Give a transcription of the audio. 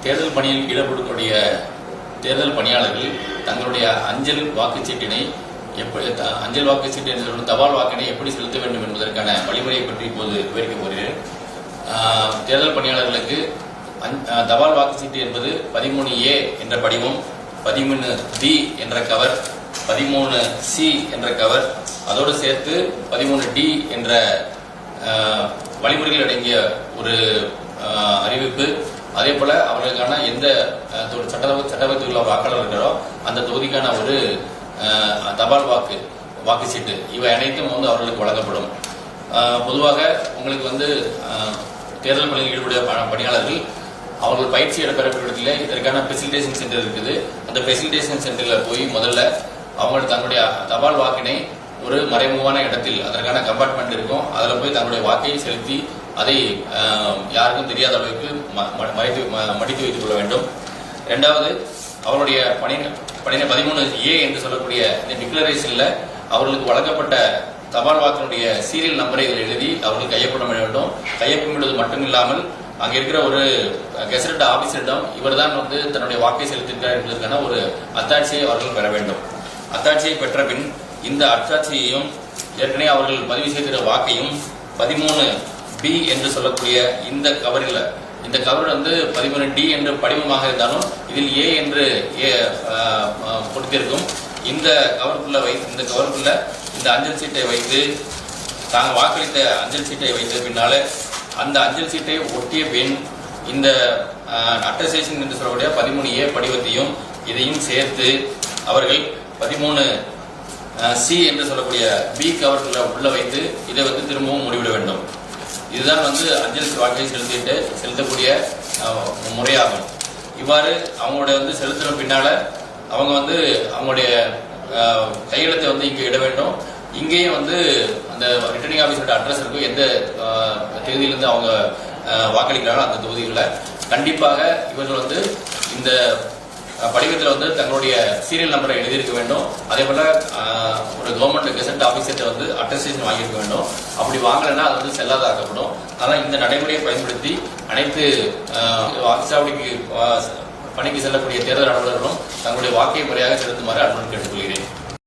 தேர்தல் பணியில் ஈடுபடக்கூடிய தேர்தல் பணியாளர்கள் தங்களுடைய அஞ்சல் வாக்குச்சீட்டினை அஞ்சல் வாக்குச்சீட்டு என்று தபால் வாக்கினை எப்படி செலுத்த வேண்டும் என்பதற்கான வழிமுறையை பற்றி இப்போது விவரிக்க போகிறேன். தேர்தல் பணியாளர்களுக்கு தபால் வாக்குச்சீட்டு என்பது 13A என்ற படிவம், 13D என்ற கவர், 13C என்ற கவர், அதோடு சேர்த்து 13D என்ற வழிமுறைகள் அடங்கிய ஒரு அறிவிப்பு. அதே போல அவர்களுக்கான எந்த சட்டசபை தொகுதியில் வாக்காளர் இருக்கிறோ அந்த தொகுதிக்கான ஒரு தபால் வாக்குச்சீட்டு இவை அனைத்தும் அவர்களுக்கு வழங்கப்படும். பொதுவாக உங்களுக்கு தேர்தல் பணியில் ஈடுபட பணியாளர்கள் அவர்கள் பயிற்சி பெறக்கூடிய இடத்துல இதற்கான ஃபெசிலிட்டேஷன் சென்டர் இருக்குது. அந்த ஃபெசிலிட்டேஷன் சென்டரில் போய் முதல்ல அவங்க தங்களுடைய தபால் வாக்கினை ஒரு மறைமுகமான இடத்தில் அதற்கான கம்பார்ட்மெண்ட் இருக்கும், அதில் போய் தங்களுடைய வாக்கை செலுத்தி அதை யாருக்கும் தெரியாத அளவுக்கு மடித்து வைத்துக் கொள்ள வேண்டும். இரண்டாவது, அவருடைய 13A என்று சொல்லக்கூடிய இந்த டிக்ளரேஷன்ல அவர்களுக்கு வழங்கப்பட்ட தபால் வாக்கினுடைய சீரியல் நம்பரை இதில் எழுதி அவர்கள் கையொப்பமிட வேண்டும். கையொப்பமிடுவது மட்டுமில்லாமல் அங்கே இருக்கிற ஒரு கெசட் ஆபீசரிடம் இவர் தான் தன்னுடைய வாக்கை செலுத்திருக்கிறார் என்பதற்கான ஒரு அத்தாட்சியை அவர்கள் பெற வேண்டும். அத்தாட்சியை பெற்ற பின் இந்த அத்தாட்சியையும் ஏற்கனவே அவர்கள் பதிவு செய்கிற வாக்கையும் 13B என்று சொல்லக்கூடிய இந்த கவரில், இந்த கவர் 13D என்று படிவமாக இருந்தாலும் இதில் A என்று கொடுத்திருக்கும். இந்த கவருக்குள்ள இந்த அஞ்சல் சீட்டை வைத்து தாங்கள் வாக்களித்த அஞ்சல் சீட்டை வைத்த பின்னால அந்த அஞ்சல் சீட்டை ஒட்டிய பின் இந்த அட்டஸ்டேஷன் என்று சொல்லக்கூடிய 13A படிவத்தையும் இதையும் சேர்த்து அவர்கள் 13C என்று சொல்லக்கூடிய B கவருக்குள்ள உள்ள வைத்து இதை திரும்பவும் முடிவிட வேண்டும். இதுதான் அஞ்சல் வாக்கை செலுத்தக்கூடிய முறையாகும். இவ்வாறு அவங்களுடைய செலுத்தின பின்னால அவங்க அவங்களுடைய கையெழுத்தை இங்க இட வேண்டும். இங்கேயும் அந்த ரிட்டர்னிங் ஆபீஸரோட அட்ரஸ் இருக்கும். எந்த தேதியிலிருந்து அவங்க வாக்களிக்கிறாங்களோ அந்த தொகுதிகளில் கண்டிப்பாக இவர்கள் இந்த படிவத்தில் தங்களுடைய சீரியல் நம்பரை எழுதியிருக்க வேண்டும். அதே போல ஒரு கவர்மெண்ட் கெசட் ஆபீசர்கிட்ட அட்டஸ்டேஷன் வாங்கியிருக்க வேண்டும். அப்படி வாங்கலைன்னா அது செல்லாதாக்கப்படும். அதனால் இந்த நடைமுறையை பயன்படுத்தி அனைத்து வாக்குச்சாவடிக்கு பணிக்கு செல்லக்கூடிய தேர்தல் அலுவலர்களும் தங்களுடைய வாக்கை முறையாக செலுத்துமாறு அன்புடன் கேட்டுக்கொள்கிறேன்.